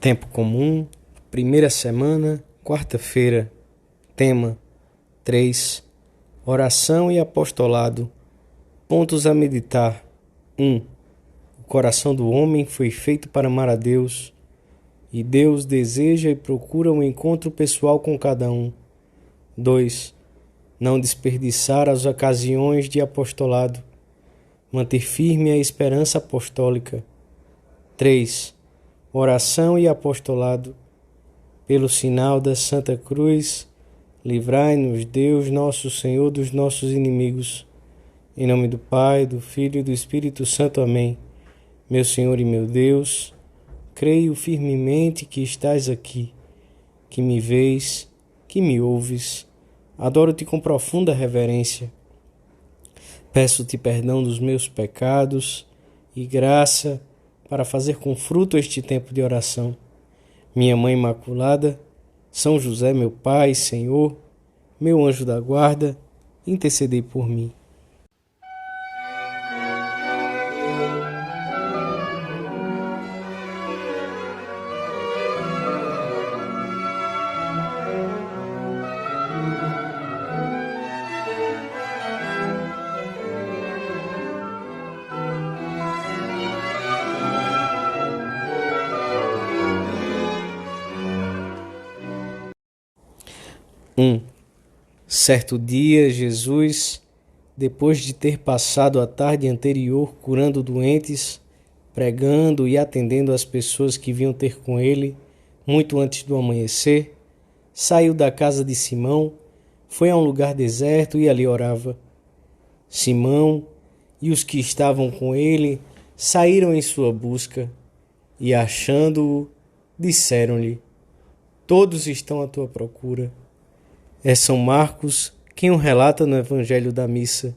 Tempo comum, primeira semana, quarta-feira. Tema 3. Oração e apostolado. Pontos a meditar. 1. O coração do homem foi feito para amar a Deus, e Deus deseja e procura um encontro pessoal com cada um. 2. Não desperdiçar as ocasiões de apostolado. Manter firme a esperança apostólica. 3. Oração e apostolado. Pelo sinal da Santa Cruz, livrai-nos, Deus nosso Senhor, dos nossos inimigos. Em nome do Pai, do Filho e do Espírito Santo. Amém. Meu Senhor e meu Deus, creio firmemente que estás aqui, que me vês, que me ouves. Adoro-te com profunda reverência. Peço-te perdão dos meus pecados e graça para fazer com fruto este tempo de oração. Minha Mãe Imaculada, São José, meu Pai, Senhor, meu anjo da guarda, intercedei por mim. Certo dia, Jesus, depois de ter passado a tarde anterior curando doentes, pregando e atendendo as pessoas que vinham ter com ele, muito antes do amanhecer, saiu da casa de Simão, foi a um lugar deserto e ali orava. Simão e os que estavam com ele saíram em sua busca e, achando-o, disseram-lhe: todos estão à tua procura. É São Marcos quem o relata no Evangelho da Missa.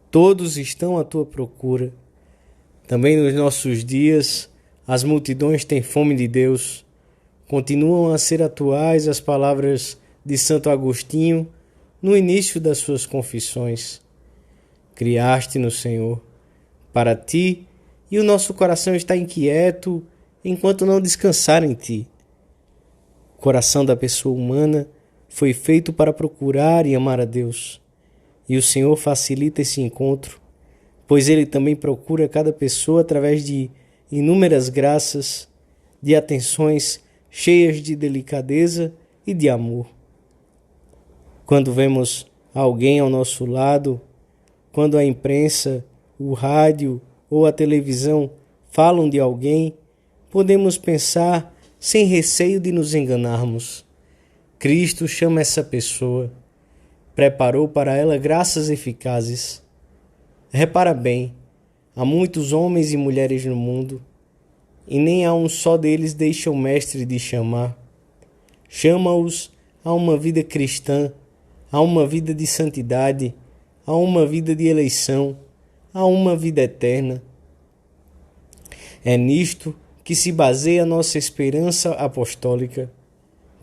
Todos estão à tua procura. Também nos nossos dias, as multidões têm fome de Deus. Continuam a ser atuais as palavras de Santo Agostinho no início das suas confissões. Criaste-nos, Senhor, para ti, e o nosso coração está inquieto enquanto não descansar em ti. O coração da pessoa humana foi feito para procurar e amar a Deus. E o Senhor facilita esse encontro, pois Ele também procura cada pessoa através de inúmeras graças, de atenções cheias de delicadeza e de amor. Quando vemos alguém ao nosso lado, quando a imprensa, o rádio ou a televisão falam de alguém, podemos pensar sem receio de nos enganarmos. Cristo chama essa pessoa, preparou para ela graças eficazes. Repara bem, há muitos homens e mulheres no mundo, e nem a um só deles deixa o Mestre de chamar. Chama-os a uma vida cristã, a uma vida de santidade, a uma vida de eleição, a uma vida eterna. É nisto que se baseia a nossa esperança apostólica.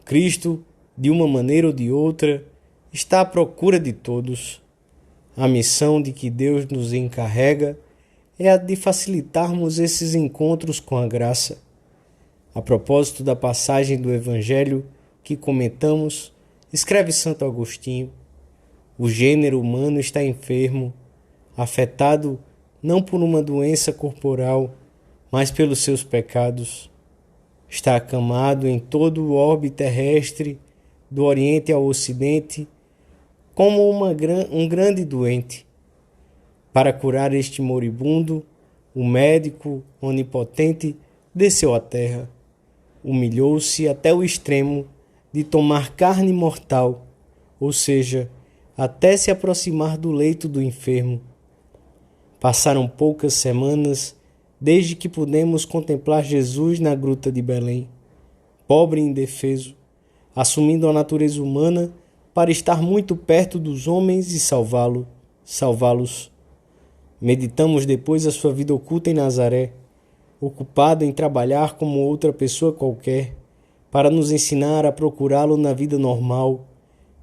Cristo, de uma maneira ou de outra, está à procura de todos. A missão de que Deus nos encarrega é a de facilitarmos esses encontros com a graça. A propósito da passagem do Evangelho que comentamos, escreve Santo Agostinho: o gênero humano está enfermo, afetado não por uma doença corporal, mas pelos seus pecados. Está acamado em todo o orbe terrestre, do Oriente ao Ocidente, como um grande doente. Para curar este moribundo, o médico onipotente desceu à terra, humilhou-se até o extremo de tomar carne mortal, ou seja, até se aproximar do leito do enfermo. Passaram poucas semanas desde que pudemos contemplar Jesus na gruta de Belém, pobre e indefeso, assumindo a natureza humana para estar muito perto dos homens e salvá-los. Meditamos depois a sua vida oculta em Nazaré, ocupado em trabalhar como outra pessoa qualquer, para nos ensinar a procurá-lo na vida normal,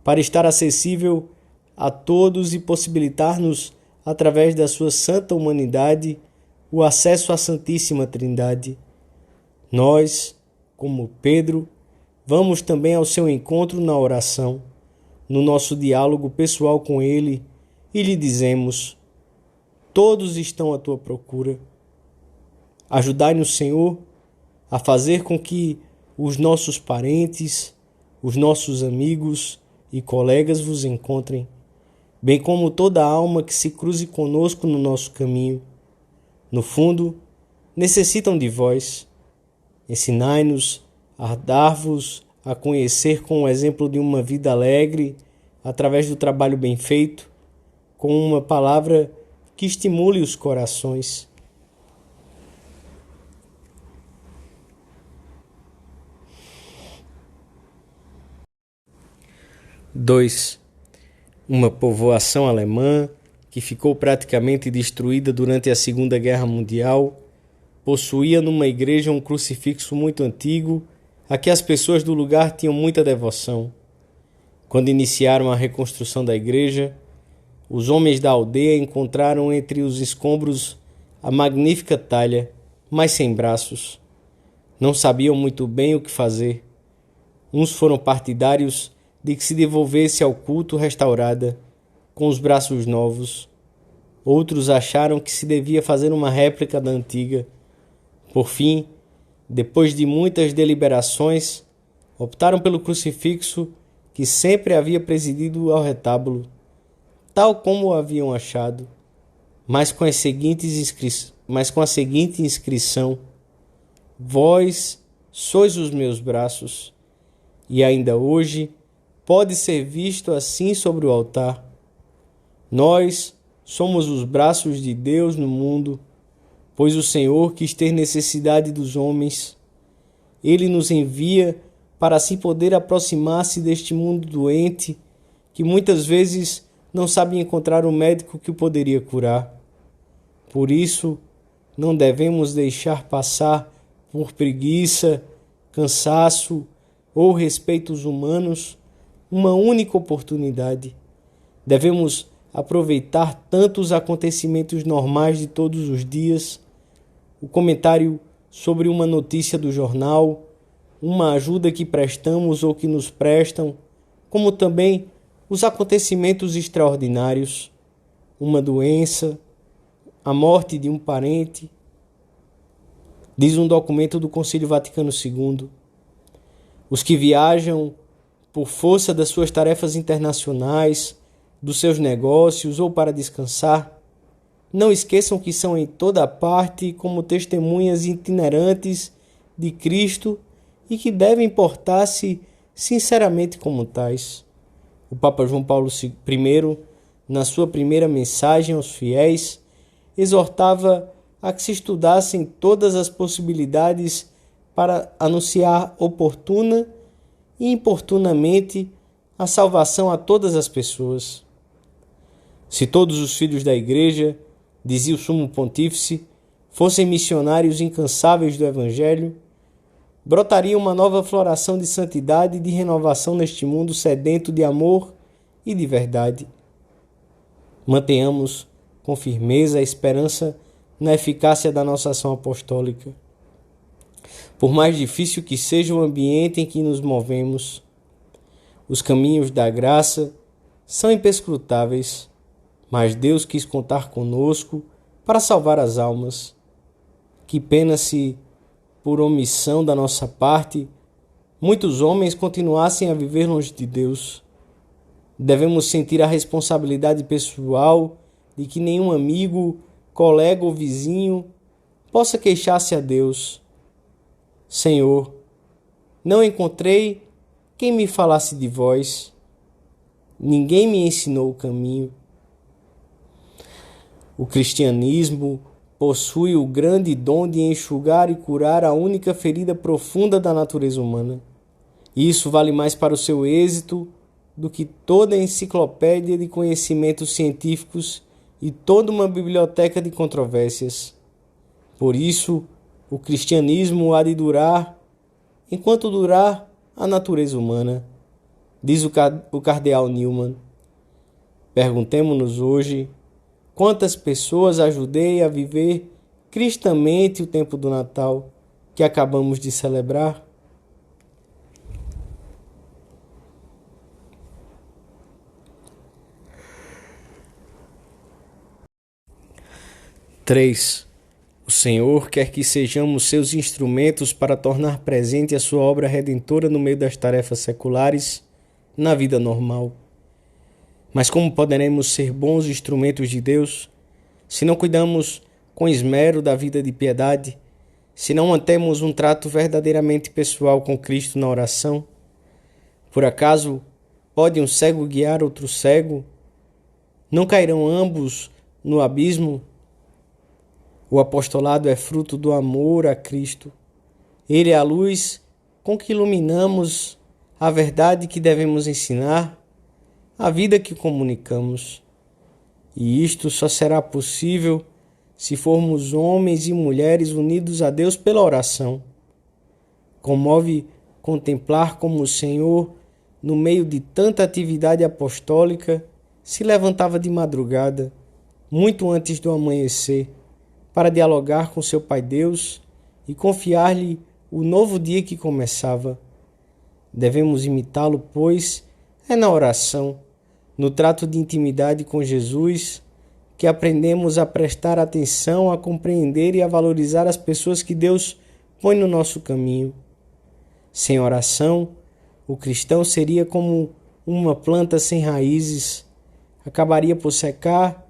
para estar acessível a todos e possibilitar-nos, através da sua santa humanidade, o acesso à Santíssima Trindade. Nós, como Pedro, vamos também ao seu encontro na oração, no nosso diálogo pessoal com Ele, e lhe dizemos: todos estão à tua procura. Ajudai-nos, Senhor, a fazer com que os nossos parentes, os nossos amigos e colegas vos encontrem, bem como toda alma que se cruze conosco no nosso caminho. No fundo, necessitam de vós. Ensinai-nos a dar-vos a conhecer com o exemplo de uma vida alegre, através do trabalho bem feito, com uma palavra que estimule os corações. Dois. Uma povoação alemã que ficou praticamente destruída durante a Segunda Guerra Mundial possuía numa igreja um crucifixo muito antigo a que as pessoas do lugar tinham muita devoção. Quando iniciaram a reconstrução da igreja, os homens da aldeia encontraram entre os escombros a magnífica talha, mas sem braços. Não sabiam muito bem o que fazer. Uns foram partidários de que se devolvesse ao culto restaurada, com os braços novos. Outros acharam que se devia fazer uma réplica da antiga. Por fim, depois de muitas deliberações, optaram pelo crucifixo que sempre havia presidido ao retábulo, tal como o haviam achado, mas com a seguinte inscrição: vós sois os meus braços. E ainda hoje pode ser visto assim sobre o altar. Nós somos os braços de Deus no mundo, pois o Senhor quis ter necessidade dos homens. Ele nos envia para assim poder aproximar-se deste mundo doente, que muitas vezes não sabe encontrar o médico que o poderia curar. Por isso, não devemos deixar passar por preguiça, cansaço ou respeitos humanos uma única oportunidade. Devemos aproveitar tanto os acontecimentos normais de todos os dias, o comentário sobre uma notícia do jornal, uma ajuda que prestamos ou que nos prestam, como também os acontecimentos extraordinários, uma doença, a morte de um parente. Diz um documento do Concílio Vaticano II. Os que viajam por força das suas tarefas internacionais, dos seus negócios ou para descansar, não esqueçam que são em toda parte como testemunhas itinerantes de Cristo e que devem portar-se sinceramente como tais. O Papa João Paulo I, na sua primeira mensagem aos fiéis, exortava a que se estudassem todas as possibilidades para anunciar oportuna e importunamente a salvação a todas as pessoas. Se todos os filhos da Igreja, dizia o Sumo Pontífice, fossem missionários incansáveis do Evangelho, brotaria uma nova floração de santidade e de renovação neste mundo sedento de amor e de verdade. Mantenhamos com firmeza a esperança na eficácia da nossa ação apostólica. Por mais difícil que seja o ambiente em que nos movemos, os caminhos da graça são imperscrutáveis, mas Deus quis contar conosco para salvar as almas. Que pena se, por omissão da nossa parte, muitos homens continuassem a viver longe de Deus. Devemos sentir a responsabilidade pessoal de que nenhum amigo, colega ou vizinho possa queixar-se a Deus: Senhor, não encontrei quem me falasse de vós. Ninguém me ensinou o caminho. O cristianismo possui o grande dom de enxugar e curar a única ferida profunda da natureza humana. E isso vale mais para o seu êxito do que toda a enciclopédia de conhecimentos científicos e toda uma biblioteca de controvérsias. Por isso, o cristianismo há de durar enquanto durar a natureza humana, diz o cardeal Newman. Perguntemo-nos hoje: quantas pessoas ajudei a viver cristamente o tempo do Natal que acabamos de celebrar? 3. O Senhor quer que sejamos seus instrumentos para tornar presente a sua obra redentora no meio das tarefas seculares, na vida normal. Mas como poderemos ser bons instrumentos de Deus se não cuidamos com esmero da vida de piedade, se não mantemos um trato verdadeiramente pessoal com Cristo na oração? Por acaso pode um cego guiar outro cego? Não cairão ambos no abismo? O apostolado é fruto do amor a Cristo. Ele é a luz com que iluminamos a verdade que devemos ensinar, a vida que comunicamos. E isto só será possível se formos homens e mulheres unidos a Deus pela oração. Comove contemplar como o Senhor, no meio de tanta atividade apostólica, se levantava de madrugada, muito antes do amanhecer, para dialogar com seu Pai Deus e confiar-lhe o novo dia que começava. Devemos imitá-lo, pois é na oração, no trato de intimidade com Jesus, que aprendemos a prestar atenção, a compreender e a valorizar as pessoas que Deus põe no nosso caminho. Sem oração, o cristão seria como uma planta sem raízes, acabaria por secar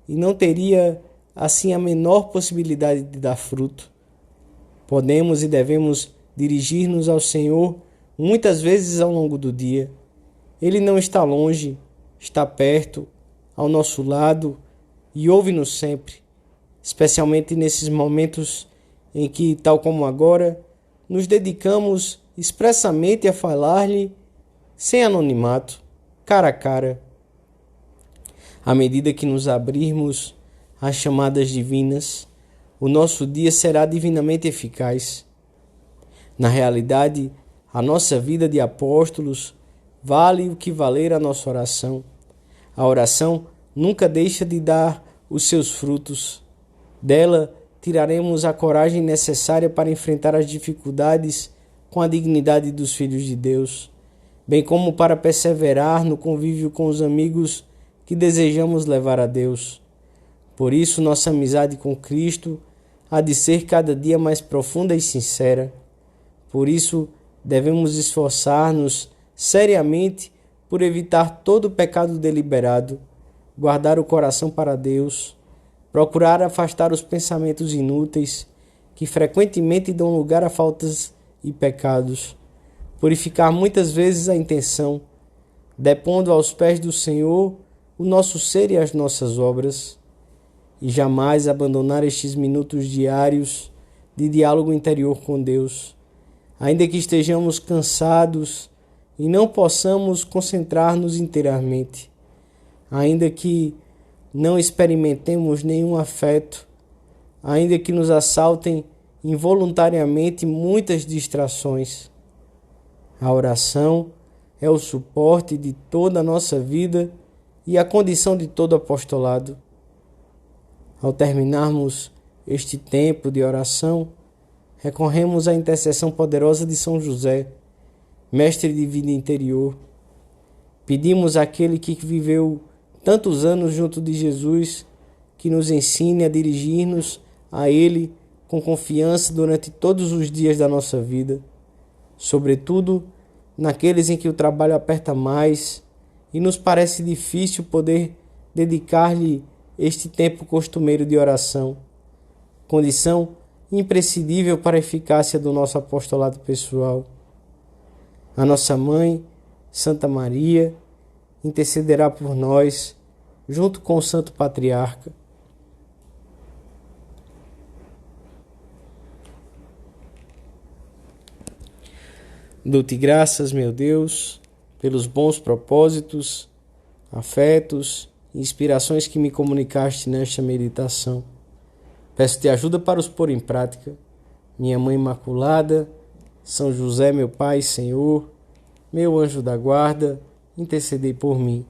e não teria assim a menor possibilidade de dar fruto. Podemos e devemos dirigir-nos ao Senhor muitas vezes ao longo do dia. Ele não está longe, está perto, ao nosso lado e ouve-nos sempre, especialmente nesses momentos em que, tal como agora, nos dedicamos expressamente a falar-lhe sem anonimato, cara a cara. À medida que nos abrirmos às chamadas divinas, o nosso dia será divinamente eficaz. Na realidade, a nossa vida de apóstolos vale o que valer a nossa oração. A oração nunca deixa de dar os seus frutos. Dela tiraremos a coragem necessária para enfrentar as dificuldades com a dignidade dos filhos de Deus, bem como para perseverar no convívio com os amigos que desejamos levar a Deus. Por isso, nossa amizade com Cristo há de ser cada dia mais profunda e sincera. Por isso, devemos esforçar-nos seriamente por evitar todo pecado deliberado, guardar o coração para Deus, procurar afastar os pensamentos inúteis que frequentemente dão lugar a faltas e pecados, purificar muitas vezes a intenção, depondo aos pés do Senhor o nosso ser e as nossas obras, e jamais abandonar estes minutos diários de diálogo interior com Deus, ainda que estejamos cansados e não possamos concentrar-nos inteiramente, ainda que não experimentemos nenhum afeto, ainda que nos assaltem involuntariamente muitas distrações. A oração é o suporte de toda a nossa vida e a condição de todo apostolado. Ao terminarmos este tempo de oração, recorremos à intercessão poderosa de São José, mestre de vida interior. Pedimos àquele que viveu tantos anos junto de Jesus que nos ensine a dirigir-nos a Ele com confiança durante todos os dias da nossa vida, sobretudo naqueles em que o trabalho aperta mais e nos parece difícil poder dedicar-lhe este tempo costumeiro de oração, condição imprescindível para a eficácia do nosso apostolado pessoal. A nossa Mãe, Santa Maria, intercederá por nós, junto com o Santo Patriarca. Dou-te graças, meu Deus, pelos bons propósitos, afetos e inspirações que me comunicaste nesta meditação. Peço-te ajuda para os pôr em prática. Minha Mãe Imaculada, São José, meu Pai e Senhor, meu anjo da guarda, intercedei por mim.